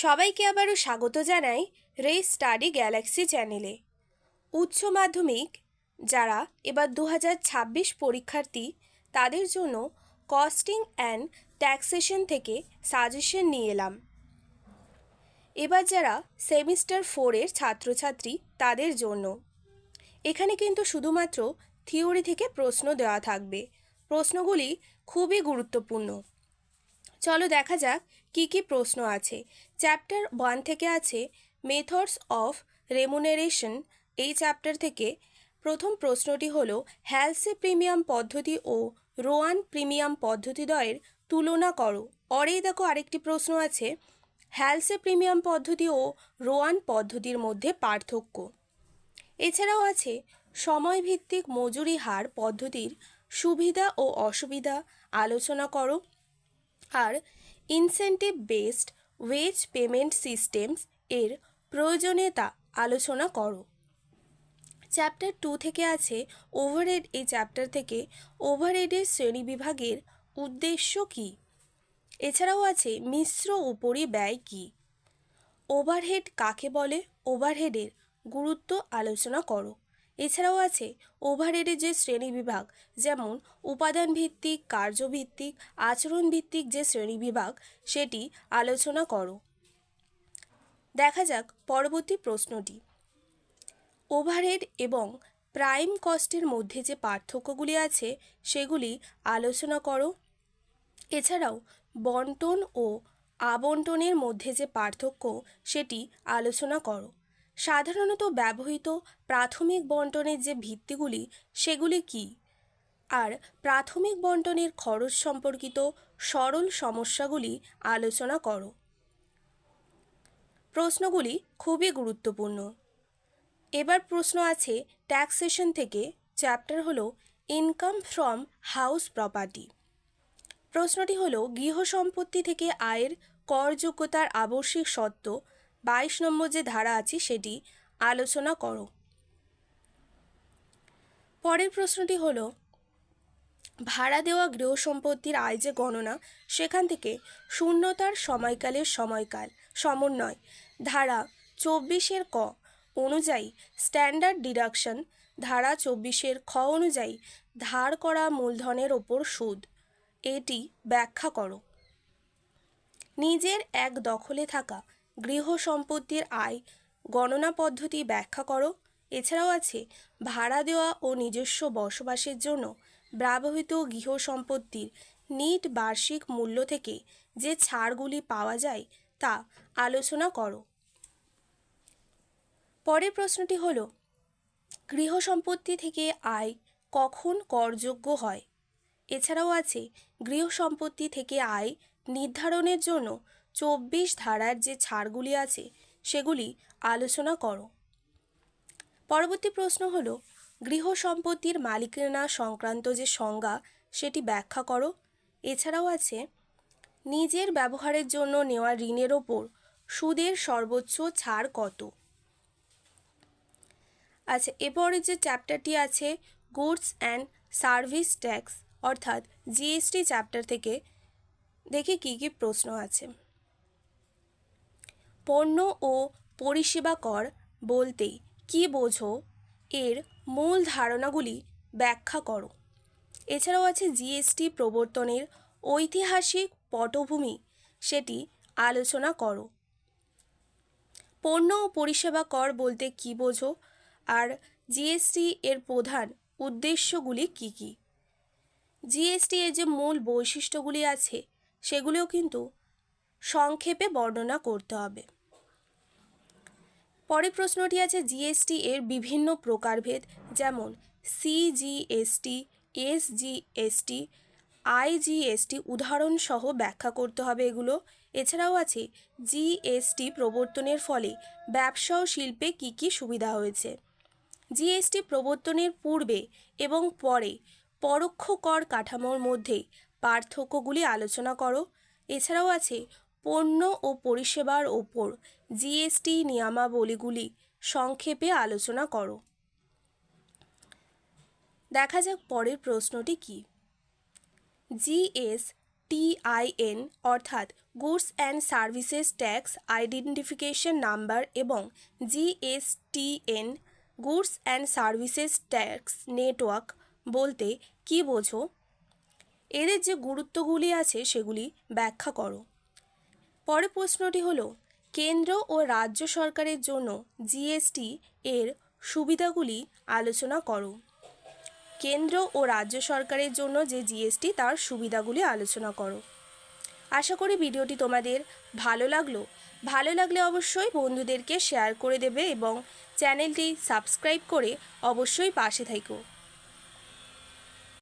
সবাইকে আবারও স্বাগত জানাই রে স্টাডি গ্যালাক্সি চ্যানেলে। উচ্চ মাধ্যমিক যারা এবার 2026 পরীক্ষার্থী তাদের জন্য কস্টিং অ্যান্ড ট্যাক্সেশন থেকে সাজেশন নিয়ে এলাম। এবার যারা সেমিস্টার 4-এর ছাত্রছাত্রী তাদের জন্য এখানে কিন্তু শুধুমাত্র থিওরি থেকে প্রশ্ন দেওয়া থাকবে। প্রশ্নগুলি খুবই গুরুত্বপূর্ণ। চলো দেখা যাক কি কি প্রশ্ন আছে। চ্যাপ্টার 1 থেকে আছে মেথডস অফ রেমুনারেশন। এই চ্যাপ্টার থেকে প্রথম প্রশ্নটি হলো হ্যালসে প্রিমিয়াম পদ্ধতি ও রোয়ান প্রিমিয়াম পদ্ধতিদ্বয়ের তুলনা করো। অরেই দেখো আরেকটি প্রশ্ন আছে হ্যালসে প্রিমিয়াম পদ্ধতি ও রোয়ান পদ্ধতির মধ্যে পার্থক্য। এছাড়াও আছে সময়ভিত্তিক মজুরি হার পদ্ধতির সুবিধা ও অসুবিধা আলোচনা করো। আর incentive based wage payment systems এর প্রয়োজনীয়তা আলোচনা করো। চ্যাপ্টার 2 থেকে আছে ওভারহেড। এই চ্যাপ্টার থেকে ওভারহেডের শ্রেণীবিভাগের উদ্দেশ্য কী। এছাড়াও আছে মিশ্র উপরিব্যয় কী, ওভারহেড কাকে বলে, ওভারহেডের গুরুত্ব আলোচনা করো। এছাড়াও আছে ওভারহেডের যে শ্রেণীবিভাগ, যেমন উপাদান ভিত্তিক, কার্যভিত্তিক, আচরণ ভিত্তিক যে শ্রেণীবিভাগ সেটি আলোচনা করো। দেখা যাক পরবর্তী প্রশ্নটি। ওভারহেড এবং প্রাইম কস্টের মধ্যে যে পার্থক্যগুলি আছে সেগুলি আলোচনা করো। এছাড়াও বন্টন ও আবন্টনের মধ্যে যে পার্থক্য সেটি আলোচনা করো। সাধারণত ব্যবহৃত প্রাথমিক বন্টনের যে ভিত্তিগুলি সেগুলি কি, আর প্রাথমিক বন্টনের খরচ সম্পর্কিত সরল সমস্যাগুলি আলোচনা করো। প্রশ্নগুলি খুবই গুরুত্বপূর্ণ। এবার প্রশ্ন আছে ট্যাক্সেশন থেকে। চ্যাপ্টার হলো ইনকাম ফ্রম হাউস প্রপার্টি। প্রশ্নটি হলো গৃহ সম্পত্তি থেকে আয়ের করযোগ্যতার আবশ্যিক শর্ত 22 নম্বর যে ধারা আছে সেটি আলোচনা করো। পরের প্রশ্নটি হলো ভাড়া দেওয়া গৃহ সম্পত্তির আয় যে গণনা, সেখান থেকে শূন্যতার সময়কালের সমন্বয় ধারা 24-এর ক অনুযায়ী স্ট্যান্ডার্ড ডিডাকশন, ধারা 24-এর খ অনুযায়ী ধার করা মূলধনের ওপর সুদ, এটি ব্যাখ্যা করো। নিজের এক দখলে থাকা গৃহ সম্পত্তির আয় গণনা পদ্ধতি ব্যাখ্যা করো। এছাড়াও আছে ভাড়া দেওয়া ও নিজস্ব বসবাসের জন্য ব্যবহৃত গৃহ সম্পত্তির নিট বার্ষিক মূল্য থেকে যে ছাড়গুলি পাওয়া যায় তা আলোচনা করো। পরের প্রশ্নটি হলো গৃহ সম্পত্তি থেকে আয় কখন করযোগ্য হয়। এছাড়াও আছে গৃহ সম্পত্তি থেকে আয় নির্ধারণের জন্য 24 ধারার যে ছাড়গুলি আছে সেগুলি আলোচনা করো। পরবর্তী প্রশ্ন হলো গৃহ সম্পত্তির মালিকানা সংক্রান্ত যে সংজ্ঞা সেটি ব্যাখ্যা করো। এছাড়াও আছে নিজের ব্যবহারের জন্য নেওয়া ঋণের ওপর সুদের সর্বোচ্চ ছাড় কত। আচ্ছা, এরপরে যে চ্যাপ্টারটি আছে গুডস অ্যান্ড সার্ভিস ট্যাক্স অর্থাৎ জিএসটি চ্যাপ্টার থেকে দেখি কি কি প্রশ্ন আছে। পণ্য ও পরিষেবা কর বলতে কি বোঝো, এর মূল ধারণাগুলি ব্যাখ্যা করো। এছাড়াও আছে জিএসটি প্রবর্তনের ঐতিহাসিক পটভূমি, সেটি আলোচনা করো। পণ্য ও পরিষেবা কর বলতে কি বোঝো, আর জিএসটি এর প্রধান উদ্দেশ্যগুলি কি কি। জিএসটি এর যে মূল বৈশিষ্ট্যগুলি আছে সেগুলিও কিন্তু সংক্ষেপে বর্ণনা করতে হবে। পরের প্রশ্নটি আছে জিএসটি এর বিভিন্ন প্রকারভেদ, যেমন সিজিএসটি, এসজিএসটি, আইজিএসটি উদাহরণসহ ব্যাখ্যা করতে হবে এগুলো। এছাড়াও আছে জিএসটি প্রবর্তনের ফলে ব্যবসা ও শিল্পে কী কী সুবিধা হয়েছে। জিএসটি প্রবর্তনের পূর্বে এবং পরে পরোক্ষ কর কাঠামোর মধ্যে পার্থক্যগুলি আলোচনা করো। এছাড়াও আছে পণ্য ও পরিষেবার ওপর জিএসটি নিয়মাবলীগুলি সংক্ষেপে আলোচনা করো। দেখা যাক পরের প্রশ্নটি কি। জিএস টিআইএন অর্থাৎ goods and services tax identification number এবং GSTN goods and services tax network বলতে কী বোঝো? এদের যে গুরুত্বগুলি আছে সেগুলি ব্যাখ্যা করো। পরের প্রশ্নটি হলো, কেন্দ্র ও রাজ্য সরকারের জন্য জিএসটি এর সুবিধাগুলি আলোচনা করো। কেন্দ্র ও রাজ্য সরকারের জন্য যে জিএসটি তার সুবিধাগুলি আলোচনা করো। আশা করি ভিডিওটি তোমাদের ভালো লাগলে অবশ্যই বন্ধুদেরকে শেয়ার করে দেবে এবং চ্যানেলটি সাবস্ক্রাইব করে অবশ্যই পাশে থেকো।